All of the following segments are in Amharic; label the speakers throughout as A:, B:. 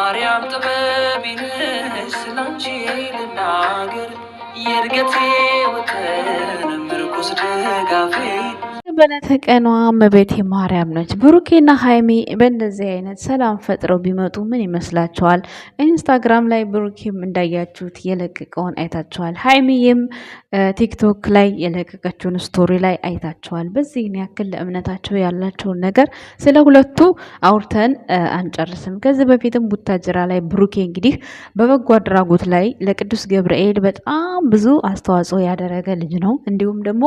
A: ማርያም ጥበቢነሽ ስላንቺ ልናገር የእድገቴ ወተን ምርኩስ ድጋፌ
B: በለተቀኗ እመቤቴ ማርያም ነች። ብሩኬና ሀይሚ በእንደዚህ አይነት ሰላም ፈጥረው ቢመጡ ምን ይመስላችኋል? ኢንስታግራም ላይ ብሩኬም እንዳያችሁት የለቀቀውን አይታችኋል። ሀይሚዬም ቲክቶክ ላይ የለቀቀችውን ስቶሪ ላይ አይታችኋል። በዚህን ያክል ለእምነታቸው ያላቸውን ነገር ስለ ሁለቱ አውርተን አንጨርስም። ከዚህ በፊትም ቡታጅራ ላይ ብሩኬ እንግዲህ በበጎ አድራጎት ላይ ለቅዱስ ገብርኤል በጣም ብዙ አስተዋጽኦ ያደረገ ልጅ ነው። እንዲሁም ደግሞ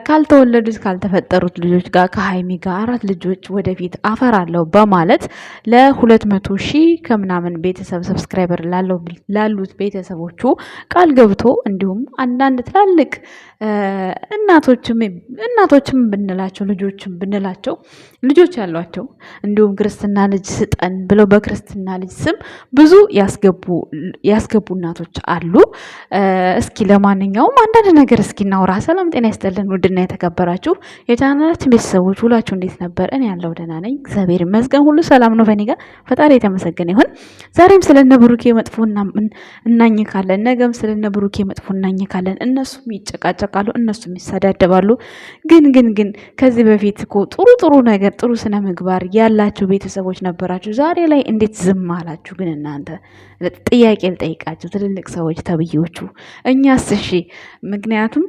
B: ካልተወለዱት ካልተፈጠሩት ልጆች ጋር ከሀይሚ ጋር 4 ልጆች ወደፊት አፈራለሁ በማለት ለ200,000 ከምናምን ቤተሰብ ሰብስክራይበር ላሉት ቤተሰቦቹ ቃል ገብቶ እንዲሁም አንዳንድ ትላልቅ እናቶችም ብንላቸው ልጆችም ብንላቸው ልጆች ያሏቸው እንዲሁም ክርስትና ልጅ ስጠን ብለው በክርስትና ልጅ ስም ብዙ ያስገቡ እናቶች አሉ። እስኪ ለማንኛውም አንዳንድ ነገር እስኪ እናውራ። ሰላም ጤና ይስጥልን ውድና የተከበራችሁ የቻናላችን ቤተሰቦች ሁላችሁ እንዴት ነበር? እኔ ያለው ደህና ነኝ፣ እግዚአብሔር ይመስገን፣ ሁሉ ሰላም ነው በእኔ ጋር። ፈጣሪ የተመሰገነ ይሁን። ዛሬም ስለነ ብሩኬ መጥፎ እናኝካለን፣ ነገም ስለነ ብሩኬ መጥፎ እናኝካለን። እነሱም ይጨቃጨቃሉ፣ እነሱም ይሰዳደባሉ። ግን ከዚህ በፊት እኮ ጥሩ ነገር ጥሩ ስነ ምግባር ያላችሁ ቤተሰቦች ነበራችሁ። ዛሬ ላይ እንዴት ዝም አላችሁ? ግን እናንተ ጥያቄ ልጠይቃችሁ፣ ትልልቅ ሰዎች ተብዬዎቹ። እኛስ እሺ፣ ምክንያቱም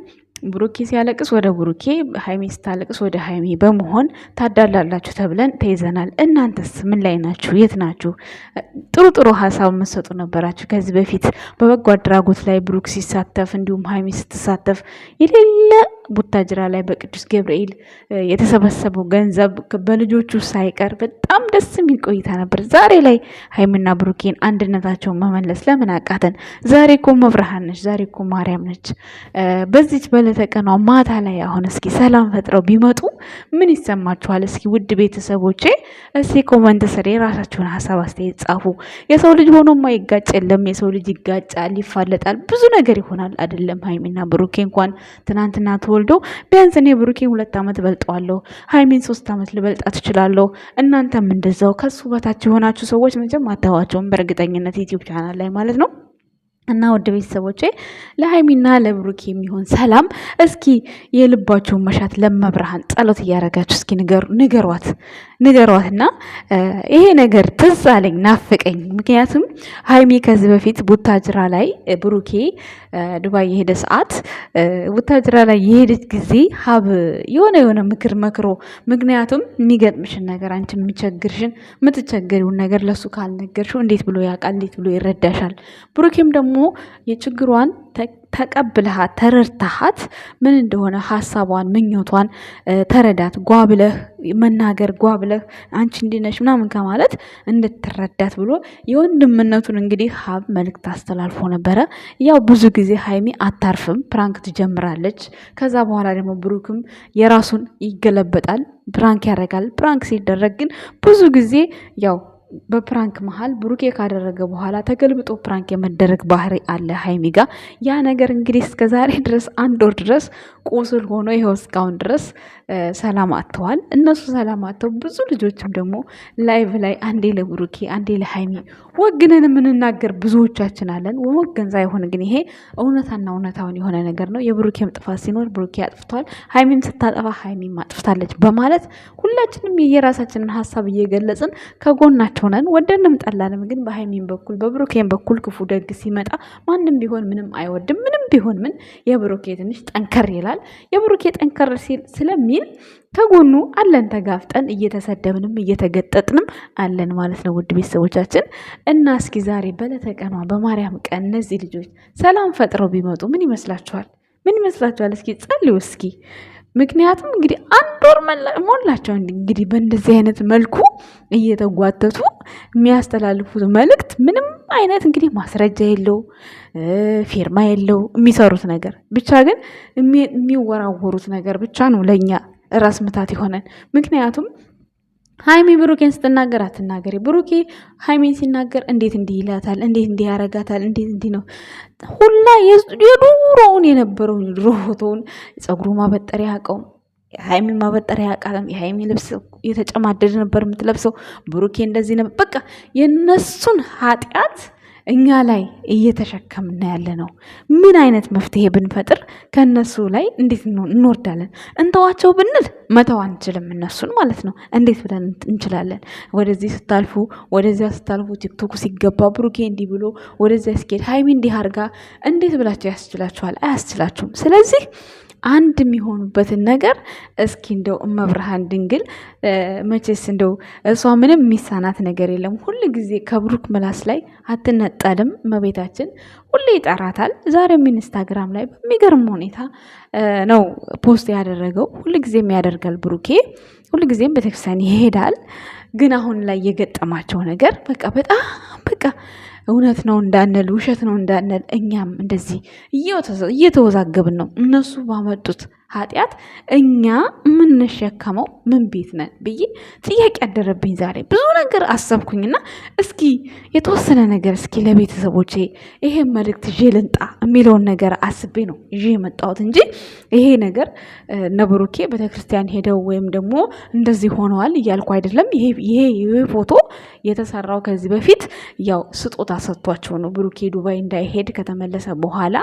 B: ብሩኬ ሲያለቅስ ወደ ብሩኬ፣ ሀይሚ ስታለቅስ ወደ ሀይሚ በመሆን ታዳላላችሁ ተብለን ተይዘናል። እናንተስ ምን ላይ ናችሁ? የት ናችሁ? ጥሩ ሀሳብ የምትሰጡ ነበራችሁ ከዚህ በፊት በበጎ አድራጎት ላይ ብሩክ ሲሳተፍ እንዲሁም ሀይሚ ስትሳተፍ የሌለ ቡታጅራ ላይ በቅዱስ ገብርኤል የተሰበሰበው ገንዘብ በልጆቹ ሳይቀር በጣም ደስ የሚል ቆይታ ነበር። ዛሬ ላይ ሀይሚና ብሩኬን አንድነታቸውን መመለስ ለምን አቃተን? ዛሬ እኮ መብርሃን ነች፣ ዛሬ እኮ ማርያም ነች። በዚች በለተቀኗ ማታ ላይ አሁን እስኪ ሰላም ፈጥረው ቢመጡ ምን ይሰማችኋል? እስኪ ውድ ቤተሰቦቼ እስኪ ኮመንት ስር የራሳችሁን ሀሳብ አስተያየት ጻፉ። የሰው ልጅ ሆኖማ ይጋጭ የለም፣ የሰው ልጅ ይጋጫል፣ ይፋለጣል፣ ብዙ ነገር ይሆናል። አይደለም ሀይሚና ብሩኬ እንኳን ትናንትና ተወልዶ ቢያንስ እኔ ብሩኬን 2 ዓመት በልጠዋለሁ፣ ሀይሚን 3 ዓመት ልበልጣት እችላለሁ። እናንተም እንደዛው ከሱ በታች የሆናችሁ ሰዎች መቼም አታዋቸውም፣ በእርግጠኝነት ዩቲዩብ ቻናል ላይ ማለት ነው። እና ውድ ቤተሰቦቼ ለሀይሚና ለብሩኬ የሚሆን ሰላም እስኪ የልባችሁን መሻት ለመብርሃን ጸሎት እያደረጋችሁ እስኪ ንገሯትና ይሄ ነገር ትዝ አለኝ፣ ናፍቀኝ። ምክንያቱም ሀይሚ ከዚህ በፊት ቡታጅራ ላይ ብሩኬ ዱባይ የሄደ ሰዓት ቡታጅራ ላይ የሄደች ጊዜ ሀብ የሆነ ምክር መክሮ፣ ምክንያቱም የሚገጥምሽን ነገር አንቺ የሚቸግርሽን የምትቸገሪውን ነገር ለሱ ካልነገርሽው እንዴት ብሎ ያውቃል? እንዴት ብሎ ይረዳሻል? ብሩኬም ደግሞ የችግሯን ተቀብለሃት ተረድተሃት ምን እንደሆነ ሀሳቧን ምኞቷን ተረዳት። ጓብለህ መናገር ጓብለህ አንቺ እንዲነሽ ምናምን ከማለት እንድትረዳት ብሎ የወንድምነቱን እንግዲህ ሀብ መልእክት አስተላልፎ ነበረ። ያው ብዙ ጊዜ ሀይሚ አታርፍም፣ ፕራንክ ትጀምራለች። ከዛ በኋላ ደግሞ ብሩክም የራሱን ይገለበጣል፣ ፕራንክ ያደርጋል። ፕራንክ ሲደረግ ግን ብዙ ጊዜ ያው በፕራንክ መሃል ብሩኬ ካደረገ በኋላ ተገልብጦ ፕራንክ የመደረግ ባህሪ አለ ሀይሚ ጋ። ያ ነገር እንግዲህ እስከ ዛሬ ድረስ 1 ወር ድረስ ቁስል ሆኖ ይኸው እስካሁን ድረስ ሰላም አጥተዋል። እነሱ ሰላም አጥተው ብዙ ልጆችም ደግሞ ላይቭ ላይ አንዴ ለብሩኬ አንዴ ለሀይሚ ወግነን የምንናገር ብዙዎቻችን አለን። ወገን ሳይሆን ግን ይሄ እውነታና እውነታውን የሆነ ነገር ነው። የብሩኬም ጥፋት ሲኖር ብሩኬ አጥፍቷል፣ ሀይሚም ስታጠፋ ሀይሚም አጥፍታለች በማለት ሁላችንም የየራሳችንን ሀሳብ እየገለጽን ከጎናቸው ነን። ወደንም ጠላንም ግን በሀይሚም በኩል በብሩኬም በኩል ክፉ ደግ ሲመጣ ማንም ቢሆን ምንም አይወድም። ምንም ቢሆን ምን የብሩኬ ትንሽ ጠንከር ይላል። የብሩኬ ጠንከር ስለሚል ከጎኑ አለን፣ ተጋፍጠን እየተሰደብንም እየተገጠጥንም አለን ማለት ነው። ውድ ቤተሰቦቻችን እና እስኪ ዛሬ በለተቀኗ በማርያም ቀን እነዚህ ልጆች ሰላም ፈጥረው ቢመጡ ምን ይመስላችኋል? ምን ይመስላችኋል? እስኪ ጸልዩ እስኪ። ምክንያቱም እንግዲህ 1 ወር ሞላቸው። እንግዲህ በእንደዚህ አይነት መልኩ እየተጓተቱ የሚያስተላልፉት መልእክት ምንም አይነት እንግዲህ ማስረጃ የለው፣ ፊርማ የለው። የሚሰሩት ነገር ብቻ ግን የሚወራወሩት ነገር ብቻ ነው ለእኛ ራስ ምታት የሆነን። ምክንያቱም ሀይሚ ብሩኬን ስትናገር አትናገሪ፣ ብሩኬ ሀይሚን ሲናገር እንዴት እንዲህ ይላታል፣ እንዴት እንዲህ ያረጋታል፣ እንዴት እንዲህ ነው ሁላ የድሮውን የነበረውን ድሮ ፎቶውን ፀጉሩ ማበጠሪያ ያውቀው የሃይሚ ማበጠሪያ ቀለም የሃይሚ ልብስ የተጨማደደ ነበር የምትለብሰው። ብሩኬ እንደዚህ ነበር። በቃ የነሱን ኃጢአት እኛ ላይ እየተሸከምና ያለ ነው። ምን አይነት መፍትሄ ብንፈጥር ከነሱ ላይ እንዴት እንወርዳለን? እንተዋቸው ብንል መተው አንችልም፣ እነሱን ማለት ነው። እንዴት ብለን እንችላለን? ወደዚህ ስታልፉ ወደዚያ ስታልፉ ቲክቶክ ሲገባ ብሩኬ እንዲህ ብሎ ወደዚያ ስኬድ ሃይሚ እንዲህ አርጋ እንዴት ብላቸው ያስችላችኋል? አያስችላችሁም። ስለዚህ አንድ የሚሆኑበትን ነገር እስኪ እንደው እመብርሃን ድንግል መቼስ እንደው እሷ ምንም የሚሳናት ነገር የለም። ሁል ጊዜ ከብሩክ ምላስ ላይ አትነጠልም። እመቤታችን ሁሌ ይጠራታል። ዛሬም ኢንስታግራም ላይ በሚገርም ሁኔታ ነው ፖስት ያደረገው። ሁል ጊዜም ያደርጋል ብሩኬ፣ ሁል ጊዜም ቤተክርስቲያን ይሄዳል። ግን አሁን ላይ የገጠማቸው ነገር በጣም እውነት ነው እንዳንል ውሸት ነው እንዳንል እኛም እንደዚህ እየተወዛገብን ነው። እነሱ ባመጡት ኃጢአት እኛ የምንሸከመው ምን ቤት ነን ብዬ ጥያቄ ያደረብኝ ዛሬ ብዙ ነገር አሰብኩኝና እስኪ የተወሰነ ነገር እስኪ ለቤተሰቦቼ ይሄ መልእክት ይዤ ልንጣ የሚለውን ነገር አስቤ ነው ይዤ የመጣሁት እንጂ ይሄ ነገር ነብሩኬ ቤተክርስቲያን ሄደው ወይም ደግሞ እንደዚህ ሆነዋል እያልኩ አይደለም። ይሄ ፎቶ የተሰራው ከዚህ በፊት ያው ስጦታ ሰጥቷቸው ነው። ብሩኬ ዱባይ እንዳይሄድ ከተመለሰ በኋላ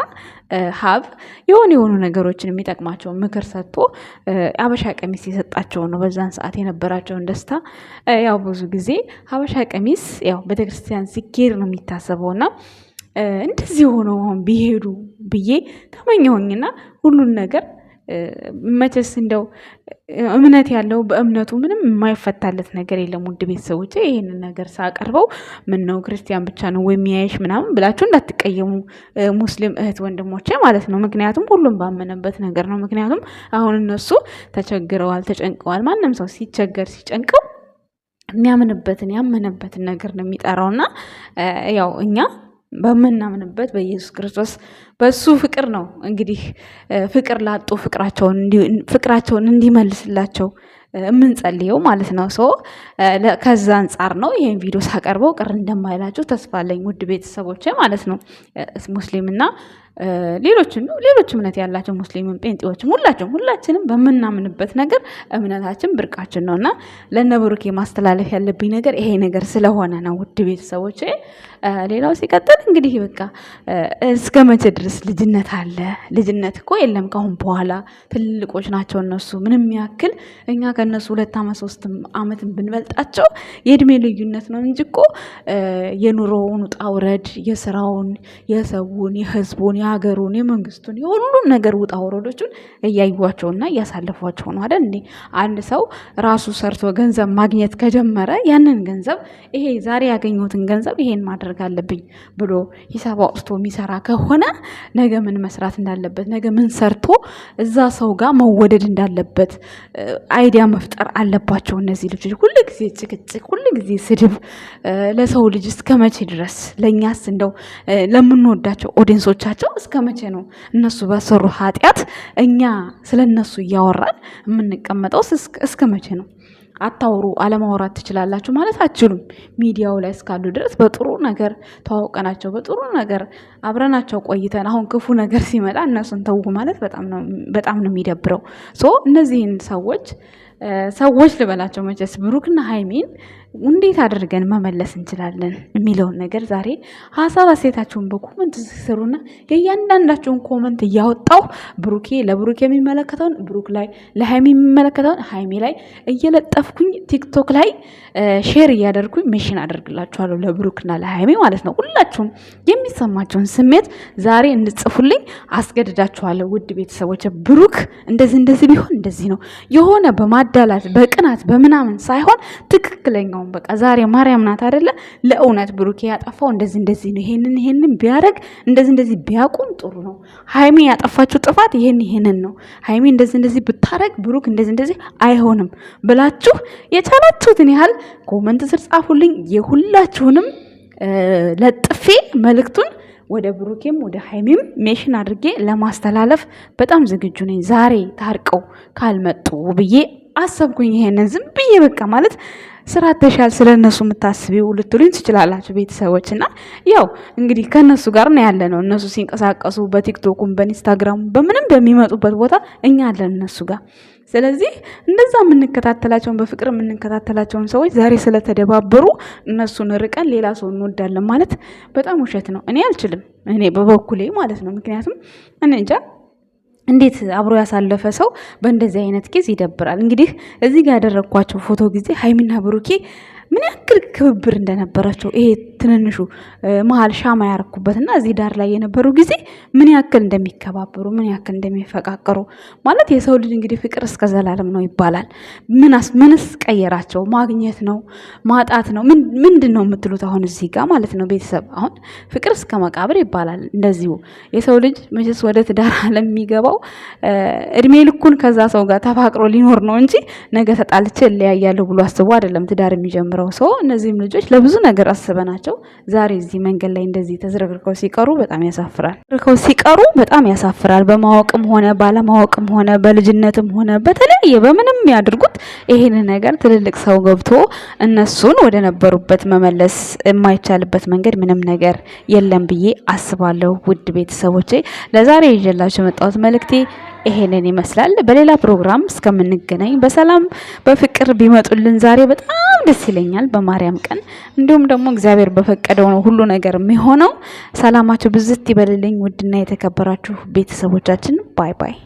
B: ሀብ የሆኑ ነገሮችን የሚጠቅማቸው ምክር ሰጥቶ አበሻ ቀሚስ የሰጣቸው ነው። በዛን ሰዓት የነበራቸውን ደስታ ያው ብዙ ጊዜ ሀበሻ ቀሚስ ያው ቤተክርስቲያን ሲኬድ ነው የሚታሰበውና እንደዚህ ሆኖ አሁን ቢሄዱ ብዬ ተመኘሁኝና ሁሉን ነገር መቼስ እንደው እምነት ያለው በእምነቱ ምንም የማይፈታለት ነገር የለም። ውድ ቤተሰቦቼ ይሄንን ነገር ሳቀርበው ምን ነው ክርስቲያን ብቻ ነው ወይ የሚያይሽ ምናምን ብላችሁ እንዳትቀየሙ ሙስሊም እህት ወንድሞቼ ማለት ነው። ምክንያቱም ሁሉም ባመነበት ነገር ነው። ምክንያቱም አሁን እነሱ ተቸግረዋል፣ ተጨንቀዋል። ማንም ሰው ሲቸገር ሲጨንቀው የሚያምንበትን ያመነበትን ነገር ነው የሚጠራውና ያው እኛ በምናምንበት በኢየሱስ ክርስቶስ በሱ ፍቅር ነው እንግዲህ ፍቅር ላጡ ፍቅራቸውን እንዲመልስላቸው የምንጸልየው ማለት ነው። ከዛ አንጻር ነው ይሄን ቪዲዮ ሳቀርበው ቅር እንደማይላችሁ ተስፋ አለኝ ውድ ቤተሰቦቼ ማለት ነው። ሙስሊምና ሌሎች እምነት ያላቸው ሙስሊምም ጴንጤዎችም ሁላችንም በምናምንበት ነገር እምነታችን ብርቃችን ነውና ለነብሩኬ ማስተላለፍ ያለብኝ ነገር ይሄ ነገር ስለሆነ ነው ውድ ቤተሰቦቼ። ሌላው ሲቀጥል እንግዲህ በቃ እስከ መቼ ድረስ ልጅነት አለ? ልጅነት እኮ የለም ካሁን በኋላ ትልቆች ናቸው እነሱ። ምንም ያክል እኛ ከነሱ 2 ዓመት 3 ዓመት ብንበልጣቸው የእድሜ ልዩነት ነው እንጂ እኮ የኑሮውን ውጣ ውረድ፣ የስራውን፣ የሰውን፣ የህዝቡን፣ የሀገሩን፣ የመንግስቱን የሁሉም ነገር ውጣ ውረዶቹን እያዩዋቸውና እያሳለፏቸው ነው አይደል እንዴ? አንድ ሰው ራሱ ሰርቶ ገንዘብ ማግኘት ከጀመረ ያንን ገንዘብ ይሄ ዛሬ ያገኘሁትን ገንዘብ ይሄን ማድረግ አለብኝ ብሎ ሂሳብ አውጥቶ የሚሰራ ከሆነ ነገ ምን መስራት እንዳለበት፣ ነገ ምን ሰርቶ እዛ ሰው ጋር መወደድ እንዳለበት አይዲያ መፍጠር አለባቸው እነዚህ ልጆች። ሁሉ ጊዜ ጭቅጭቅ፣ ሁሉ ጊዜ ስድብ ለሰው ልጅ እስከ መቼ ድረስ? ለእኛስ እንደው ለምንወዳቸው ኦዲየንሶቻቸው እስከ መቼ ነው እነሱ በሰሩ ኃጢአት እኛ ስለ እነሱ እያወራን የምንቀመጠው? እስከ መቼ ነው? አታውሩ፣ አለማውራት ትችላላችሁ ማለት አትችሉም። ሚዲያው ላይ እስካሉ ድረስ በጥሩ ነገር ተዋውቀናቸው በጥሩ ነገር አብረናቸው ቆይተን አሁን ክፉ ነገር ሲመጣ እነሱን ተው ማለት በጣም ነው የሚደብረው። እነዚህን ሰዎች ልበላቸው መቼስ ብሩክና ሃይሚን እንዴት አድርገን መመለስ እንችላለን የሚለውን ነገር ዛሬ ሀሳብ አስተያየታችሁን በኮመንት ስሩና የእያንዳንዳችሁን ኮመንት እያወጣው ለብሩክ የሚመለከተውን ብሩክ ላይ፣ ለሃይሚ የሚመለከተውን ሃይሚ ላይ እየለጠፍኩኝ ቲክቶክ ላይ ሼር እያደርኩኝ ሜሽን አደርግላችኋለሁ ለብሩክና ለሃይሚ ማለት ነው። ሁላችሁም የሚሰማቸውን ስሜት ዛሬ እንድጽፉልኝ አስገድዳችኋለሁ ውድ ቤተሰቦች። ብሩክ እንደዚህ ቢሆን እንደዚህ ነው የሆነ በማዳላት በቅናት በምናምን ሳይሆን ትክክለኛውን በቃ ዛሬ ማርያም ናት አይደለ? ለእውነት ብሩክ ያጠፋው እንደዚህ ነው፣ ይሄንን ቢያደርግ እንደዚህ ቢያቆም ጥሩ ነው። ሃይሚ ያጠፋችሁ ጥፋት ይሄንን ነው፣ ሃይሚ እንደዚህ ብታረግ ብሩክ እንደዚህ አይሆንም ብላችሁ የቻላችሁትን ያህል ኮመንት ስር ጻፉልኝ። የሁላችሁንም ለጥፌ መልእክቱን ወደ ብሩኬም ወደ ሃይሚም ሜሽን አድርጌ ለማስተላለፍ በጣም ዝግጁ ነኝ። ዛሬ ታርቀው ካልመጡ ብዬ አሰብኩኝ። ይሄንን ዝም ብዬ በቃ ማለት ስራ ተሻል ስለነሱ የምታስቢው ልትሉኝ ትችላላችሁ ቤተሰቦች። እና ያው እንግዲህ ከነሱ ጋር ነው ያለ ነው። እነሱ ሲንቀሳቀሱ በቲክቶኩም በኢንስታግራሙ በምንም በሚመጡበት ቦታ እኛ አለን እነሱ ጋር። ስለዚህ እንደዛ የምንከታተላቸውን በፍቅር የምንከታተላቸውን ሰዎች ዛሬ ስለተደባበሩ እነሱን ርቀን ሌላ ሰው እንወዳለን ማለት በጣም ውሸት ነው። እኔ አልችልም፣ እኔ በበኩሌ ማለት ነው። ምክንያቱም እኔ እንጃ እንዴት አብሮ ያሳለፈ ሰው በእንደዚህ አይነት ኬዝ ይደብራል። እንግዲህ እዚህ ጋር ያደረግኳቸው ፎቶ ጊዜ ሀይሚና ብሩኬ ምን ያክል ክብብር እንደነበራቸው ይሄ ትንንሹ መሀል ሻማ ያረኩበትና እዚህ ዳር ላይ የነበሩ ጊዜ ምን ያክል እንደሚከባበሩ ምን ያክል እንደሚፈቃቀሩ ማለት የሰው ልጅ እንግዲህ ፍቅር እስከ ዘላለም ነው ይባላል። ምንስ ቀየራቸው? ማግኘት ነው ማጣት ነው ምንድን ነው የምትሉት? አሁን እዚህ ጋር ማለት ነው ቤተሰብ አሁን ፍቅር እስከ መቃብር ይባላል። እንደዚሁ የሰው ልጅ መቼስ ወደ ትዳር ዓለም የሚገባው እድሜ ልኩን ከዛ ሰው ጋር ተፋቅሮ ሊኖር ነው እንጂ ነገ ተጣልቼ እለያያለሁ ብሎ አስቦ አይደለም ትዳር የሚጀምረው ሰው። እነዚህም ልጆች ለብዙ ነገር አስበናቸው ዛሬ እዚህ መንገድ ላይ እንደዚህ ተዝረክርከው ሲቀሩ በጣም ያሳፍራል። በማወቅም ሆነ ባለማወቅም ሆነ በልጅነትም ሆነ በተለያየ በምንም ያድርጉት ይሄን ነገር ትልልቅ ሰው ገብቶ እነሱን ወደ ነበሩበት መመለስ የማይቻልበት መንገድ ምንም ነገር የለም ብዬ አስባለሁ። ውድ ቤተሰቦቼ ለዛሬ ይዤላችሁ የመጣሁት መልእክቴ ይሄንን ይመስላል። በሌላ ፕሮግራም እስከምንገናኝ በሰላም በፍቅር ቢመጡልን ዛሬ በጣም ደስ ይለኛል፣ በማርያም ቀን። እንዲሁም ደግሞ እግዚአብሔር በፈቀደው ነው ሁሉ ነገር የሚሆነው። ሰላማችሁ ብዝት ይበልልኝ ውድና የተከበራችሁ ቤተሰቦቻችን። ባይ ባይ።